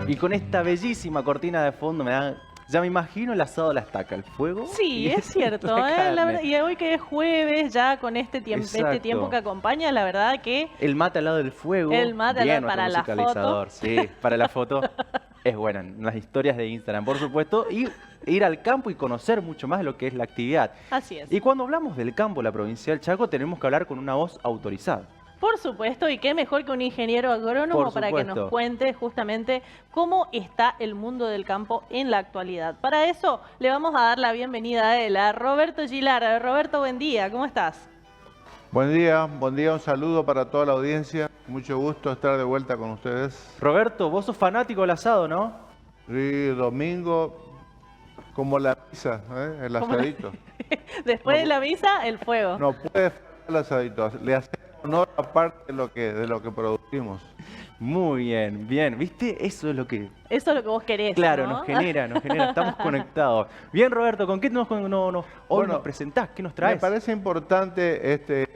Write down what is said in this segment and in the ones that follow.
Y con esta bellísima cortina de fondo ya me imagino el asado a la estaca, el fuego. Sí, es cierto. La carne. La verdad, y hoy que es jueves, ya con este Exacto. tiempo que acompaña, la verdad que... El mate al lado del fuego. El mate al bien, lado para nuestro la musicalizador. Sí, para la foto. Es buena, en las historias de Instagram, por supuesto. Y ir al campo y conocer mucho más de lo que es la actividad. Así es. Y cuando hablamos del campo, la provincia del Chaco, tenemos que hablar con una voz autorizada. Por supuesto, y qué mejor que un ingeniero agrónomo para que nos cuente justamente cómo está el mundo del campo en la actualidad. Para eso le vamos a dar la bienvenida a él, a Roberto Gilar. Roberto, buen día, ¿cómo estás? Buen día, un saludo para toda la audiencia. Mucho gusto estar de vuelta con ustedes. Roberto, vos sos fanático del asado, ¿no? Sí, domingo, como la misa, el asadito. Después de la misa, el fuego. No puede faltar el asadito, le hacemos honor aparte de lo que producimos. Muy bien, bien. ¿Viste? Eso es lo que... Eso es lo que vos querés, claro, ¿no? nos genera, estamos conectados. Bien, Roberto, ¿con qué hoy nos presentás? ¿Qué nos traes? Me parece importante,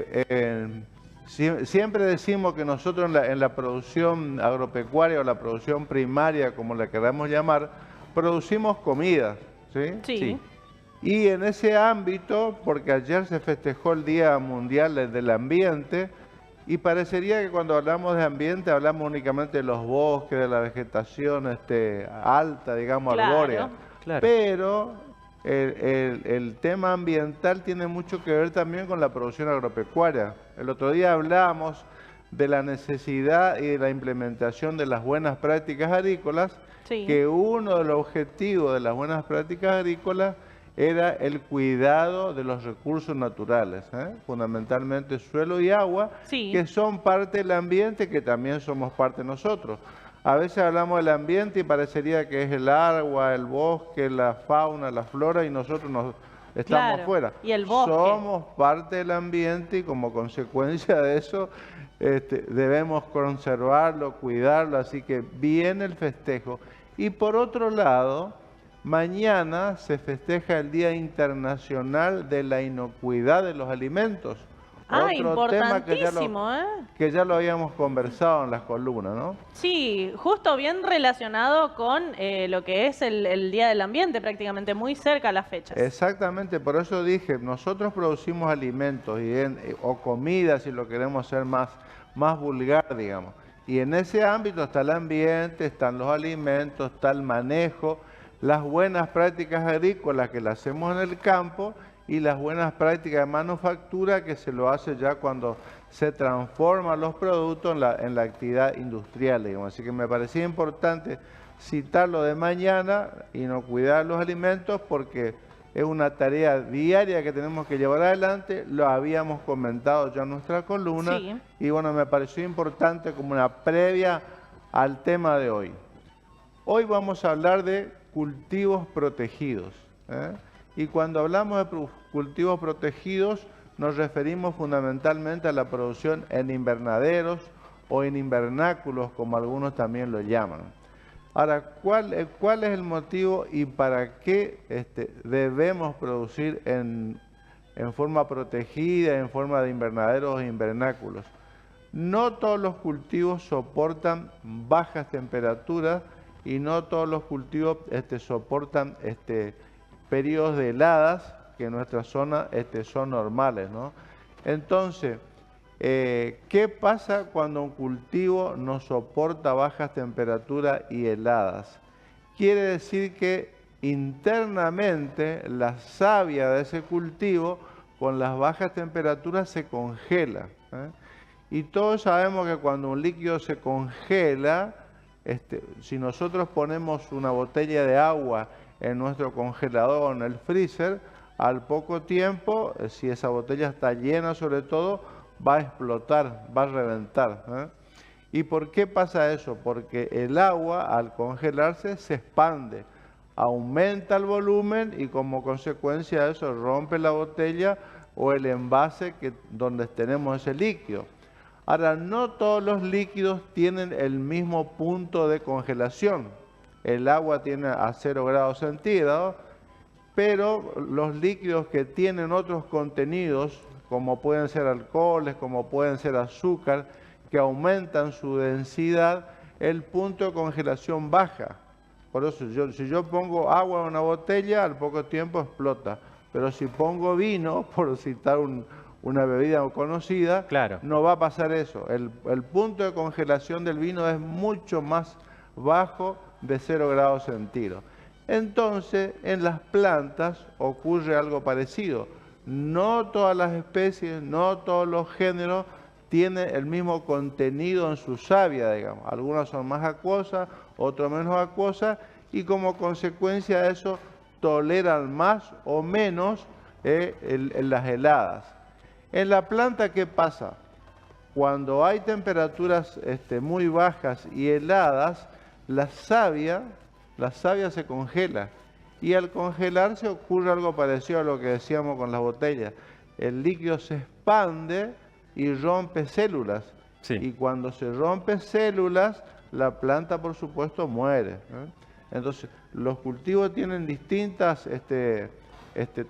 siempre decimos que nosotros en la producción agropecuaria o la producción primaria, como la queramos llamar, producimos comida, ¿sí? Sí. Y en ese ámbito, porque ayer se festejó el Día Mundial del Ambiente, y parecería que cuando hablamos de ambiente hablamos únicamente de los bosques, de la vegetación alta, digamos, arbórea. Claro. Pero el tema ambiental tiene mucho que ver también con la producción agropecuaria. El otro día hablamos de la necesidad y de la implementación de las buenas prácticas agrícolas, Sí. que uno de los objetivos de las buenas prácticas agrícolas era el cuidado de los recursos naturales, fundamentalmente suelo y agua, Sí. que son parte del ambiente, que también somos parte nosotros. A veces hablamos del ambiente y parecería que es el agua, el bosque, la fauna, la flora, y nosotros estamos fuera. Y el bosque. Somos parte del ambiente y como consecuencia de eso debemos conservarlo, cuidarlo, así que viene el festejo. Y por otro lado, mañana se festeja el Día Internacional de la Inocuidad de los Alimentos. Otro tema que ya lo habíamos conversado en las columnas, ¿no? Sí, justo bien relacionado con lo que es el Día del Ambiente, prácticamente muy cerca a las fechas. Exactamente, por eso dije, nosotros producimos alimentos o comida, si lo queremos hacer más vulgar, digamos. Y en ese ámbito está el ambiente, están los alimentos, está el manejo, las buenas prácticas agrícolas que las hacemos en el campo y las buenas prácticas de manufactura que se lo hace ya cuando se transforman los productos en la actividad industrial, digamos. Así que me parecía importante citar lo de mañana y no cuidar los alimentos porque es una tarea diaria que tenemos que llevar adelante. Lo habíamos comentado ya en nuestra columna. Sí. Y bueno, me pareció importante como una previa al tema de hoy. Hoy vamos a hablar de cultivos protegidos. Y cuando hablamos de cultivos protegidos, nos referimos fundamentalmente a la producción en invernaderos o en invernáculos, como algunos también lo llaman. Ahora, ¿cuál es el motivo y para qué debemos producir en forma protegida, en forma de invernaderos e invernáculos? No todos los cultivos soportan bajas temperaturas y no todos los cultivos soportan periodos de heladas que en nuestra zona son normales, ¿no? Entonces, ¿qué pasa cuando un cultivo no soporta bajas temperaturas y heladas? Quiere decir que internamente la savia de ese cultivo con las bajas temperaturas se congela. Y todos sabemos que cuando un líquido se congela, si nosotros ponemos una botella de agua en nuestro congelador o en el freezer, al poco tiempo, si esa botella está llena sobre todo, va a explotar, va a reventar. ¿Y por qué pasa eso? Porque el agua al congelarse se expande, aumenta el volumen y como consecuencia de eso rompe la botella o el envase donde tenemos ese líquido. Ahora, no todos los líquidos tienen el mismo punto de congelación. El agua tiene a 0 grados centígrados, pero los líquidos que tienen otros contenidos, como pueden ser alcoholes, como pueden ser azúcar, que aumentan su densidad, el punto de congelación baja. Por eso, si yo pongo agua en una botella, al poco tiempo explota. Pero si pongo vino, por citar una bebida conocida, claro, no va a pasar eso. El punto de congelación del vino es mucho más bajo de 0 grados centígrados. Entonces, en las plantas ocurre algo parecido. No todas las especies, no todos los géneros tienen el mismo contenido en su savia, digamos. Algunas son más acuosas, otras menos acuosas, y como consecuencia de eso toleran más o menos las heladas. En la planta, ¿qué pasa? Cuando hay temperaturas muy bajas y heladas, la savia se congela. Y al congelarse ocurre algo parecido a lo que decíamos con las botellas. El líquido se expande y rompe células. Sí. Y cuando se rompe células, la planta, por supuesto, muere. Entonces, los cultivos tienen distintas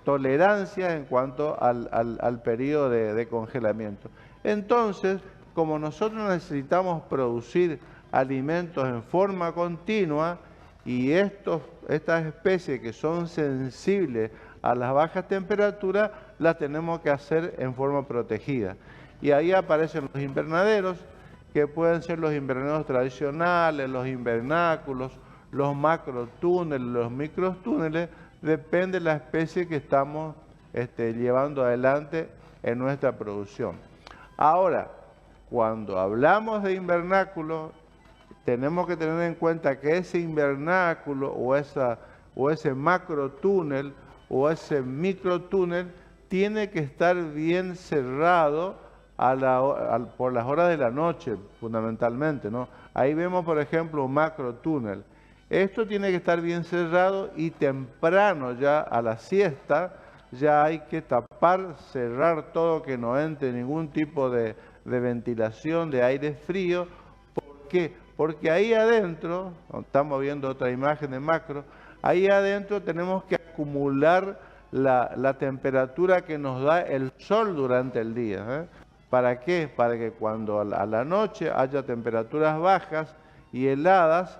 tolerancias en cuanto al periodo de congelamiento. Entonces, como nosotros necesitamos producir alimentos en forma continua, y estas especies que son sensibles a las bajas temperaturas, las tenemos que hacer en forma protegida. Y ahí aparecen los invernaderos, que pueden ser los invernaderos tradicionales, los invernáculos, los macrotúneles, los microtúneles, depende de la especie que estamos llevando adelante en nuestra producción. Ahora, cuando hablamos de invernáculo, tenemos que tener en cuenta que ese invernáculo o ese macrotúnel o ese microtúnel tiene que estar bien cerrado por las horas de la noche, fundamentalmente, ¿no? Ahí vemos, por ejemplo, un macrotúnel. Esto tiene que estar bien cerrado y temprano ya a la siesta ya hay que tapar, cerrar todo, que no entre ningún tipo de ventilación, de aire frío. ¿Por qué? Porque ahí adentro, estamos viendo otra imagen de macro, ahí adentro tenemos que acumular la temperatura que nos da el sol durante el día. ¿Para qué? Para que cuando a la noche haya temperaturas bajas y heladas,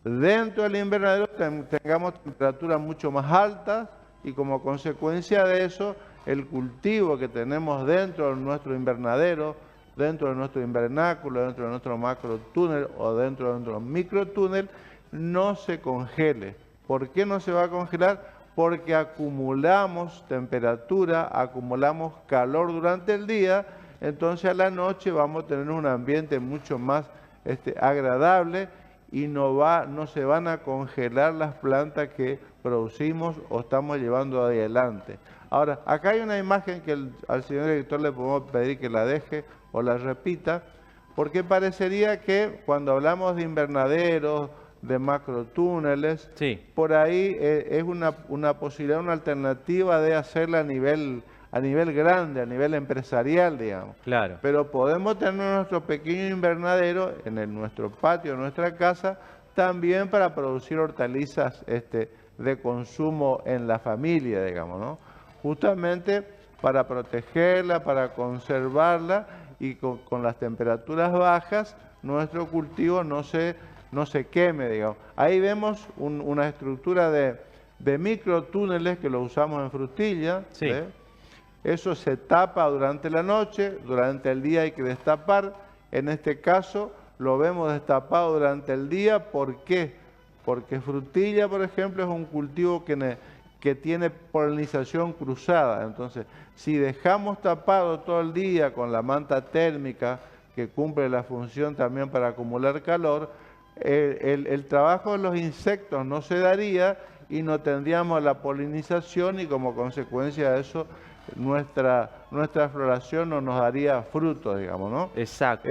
dentro del invernadero tengamos temperaturas mucho más altas y como consecuencia de eso, el cultivo que tenemos dentro de nuestro invernadero, dentro de nuestro invernáculo, dentro de nuestro macrotúnel o dentro de nuestro microtúnel, no se congele. ¿Por qué no se va a congelar? Porque acumulamos temperatura, acumulamos calor durante el día, entonces a la noche vamos a tener un ambiente mucho más agradable y no se van a congelar las plantas que producimos o estamos llevando adelante. Ahora, acá hay una imagen que al señor director le podemos pedir que la deje o la repita, porque parecería que cuando hablamos de invernaderos, de macrotúneles, sí, por ahí es una posibilidad, una alternativa de hacerla a nivel grande, a nivel empresarial, digamos. Claro. Pero podemos tener nuestro pequeño invernadero en nuestro patio, en nuestra casa, también para producir hortalizas de consumo en la familia, digamos, ¿no? Justamente para protegerla, para conservarla y con las temperaturas bajas, nuestro cultivo no se queme, digamos. Ahí vemos una estructura de microtúneles que lo usamos en frutilla. Sí. Eso se tapa durante la noche, durante el día hay que destapar. En este caso lo vemos destapado durante el día. ¿Por qué? Porque frutilla, por ejemplo, es un cultivo que tiene polinización cruzada. Entonces, si dejamos tapado todo el día con la manta térmica, que cumple la función también para acumular calor, el trabajo de los insectos no se daría y no tendríamos la polinización y como consecuencia de eso nuestra floración no nos daría frutos, digamos, ¿no? Exacto.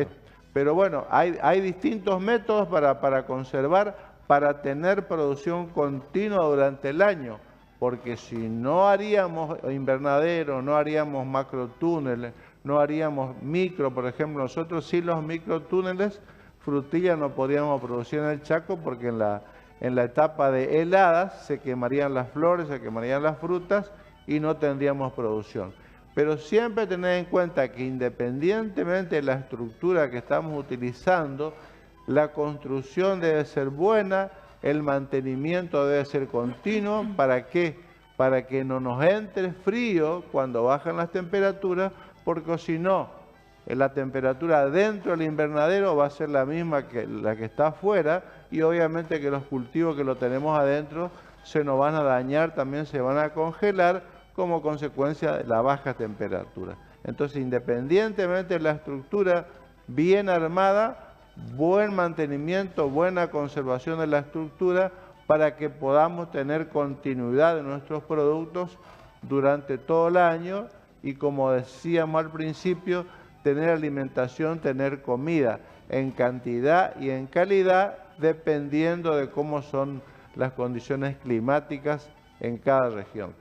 Pero bueno, hay distintos métodos para conservar, para tener producción continua durante el año, porque si no haríamos invernadero, no haríamos macrotúneles, no haríamos micro, por ejemplo, nosotros sí los microtúneles, frutilla no podríamos producir en el Chaco porque en la etapa de heladas se quemarían las flores, se quemarían las frutas y no tendríamos producción. Pero siempre tener en cuenta que independientemente de la estructura que estamos utilizando, la construcción debe ser buena, el mantenimiento debe ser continuo. ¿Para qué? Para que no nos entre frío cuando bajan las temperaturas, porque si no, la temperatura dentro del invernadero va a ser la misma que la que está afuera, y obviamente que los cultivos que lo tenemos adentro se nos van a dañar, también se van a congelar como consecuencia de la baja temperatura. Entonces, independientemente de la estructura bien armada, buen mantenimiento, buena conservación de la estructura para que podamos tener continuidad de nuestros productos durante todo el año y, como decíamos al principio, tener alimentación, tener comida en cantidad y en calidad, dependiendo de cómo son las condiciones climáticas en cada región.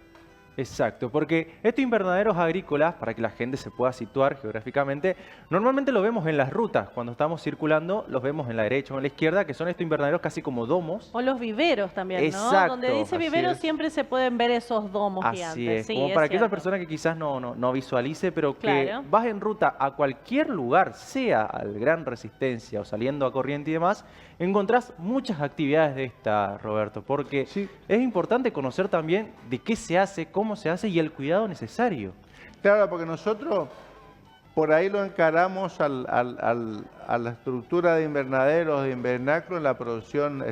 Exacto, porque estos invernaderos agrícolas, para que la gente se pueda situar geográficamente, normalmente lo vemos en las rutas. Cuando estamos circulando, los vemos en la derecha o en la izquierda, que son estos invernaderos casi como domos. O los viveros también, ¿no? Exacto. Donde dice viveros siempre se pueden ver esos domos gigantes. Así es, sí, como es para aquella cierto. persona que quizás no visualice, pero que Claro. vas en ruta a cualquier lugar, sea al Gran Resistencia o saliendo a Corriente y demás, encontrás muchas actividades de esta, Roberto, porque Sí. es importante conocer también de qué se hace, cómo se hace y el cuidado necesario. Claro, porque nosotros por ahí lo encaramos a la estructura de invernaderos, de invernáculo en la producción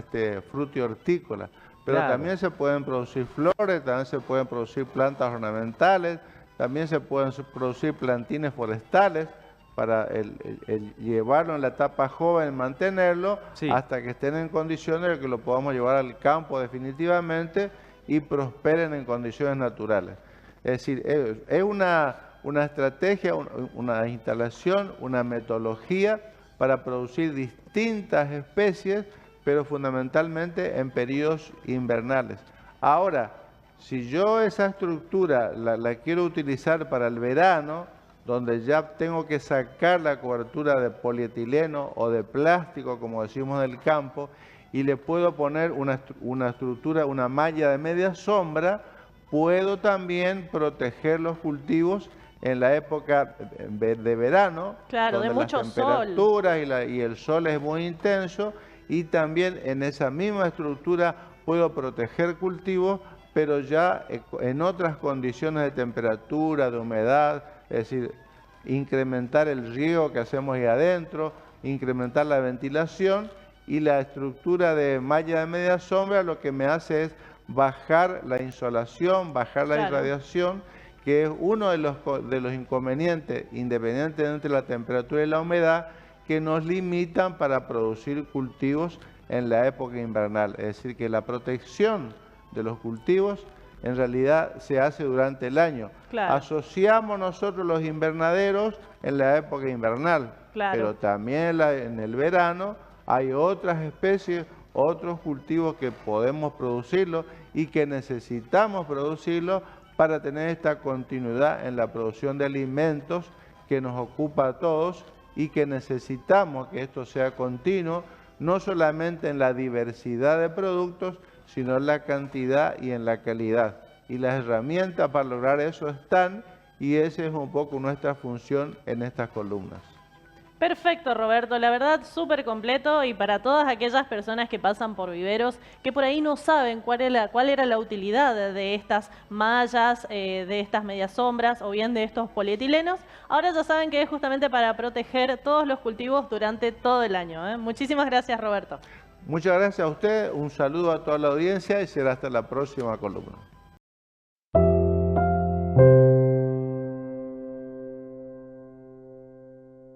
fruto y hortícola. Pero Claro. también se pueden producir flores, también se pueden producir plantas ornamentales, también se pueden producir plantines forestales para el llevarlo en la etapa joven, mantenerlo, Sí. hasta que estén en condiciones de que lo podamos llevar al campo definitivamente y prosperen en condiciones naturales. Es decir, es una estrategia, una instalación, una metodología para producir distintas especies, pero fundamentalmente en periodos invernales. Ahora, si yo esa estructura la quiero utilizar para el verano, donde ya tengo que sacar la cobertura de polietileno o de plástico, como decimos del campo, y le puedo poner una estructura, una malla de media sombra, puedo también proteger los cultivos en la época de verano, Claro, de donde mucho las sol. temperaturas y el sol es muy intenso, y también en esa misma estructura puedo proteger cultivos, pero ya en otras condiciones de temperatura, de humedad, es decir, incrementar el riego que hacemos ahí adentro, incrementar la ventilación, y la estructura de malla de media sombra lo que me hace es bajar la insolación, bajar la Claro. irradiación, que es uno de los inconvenientes, independientemente de la temperatura y la humedad, que nos limitan para producir cultivos en la época invernal. Es decir, que la protección de los cultivos en realidad se hace durante el año. Claro. Asociamos nosotros los invernaderos en la época invernal, Claro. pero también en el verano hay otras especies, otros cultivos que podemos producirlo y que necesitamos producirlo para tener esta continuidad en la producción de alimentos que nos ocupa a todos, y que necesitamos que esto sea continuo, no solamente en la diversidad de productos, sino en la cantidad y en la calidad. Y las herramientas para lograr eso están, y esa es un poco nuestra función en estas columnas. Perfecto, Roberto. La verdad, súper completo, y para todas aquellas personas que pasan por viveros, que por ahí no saben cuál era la utilidad de estas mallas, de estas medias sombras o bien de estos polietilenos, ahora ya saben que es justamente para proteger todos los cultivos durante todo el año, ¿eh? Muchísimas gracias, Roberto. Muchas gracias a usted, un saludo a toda la audiencia y será hasta la próxima columna.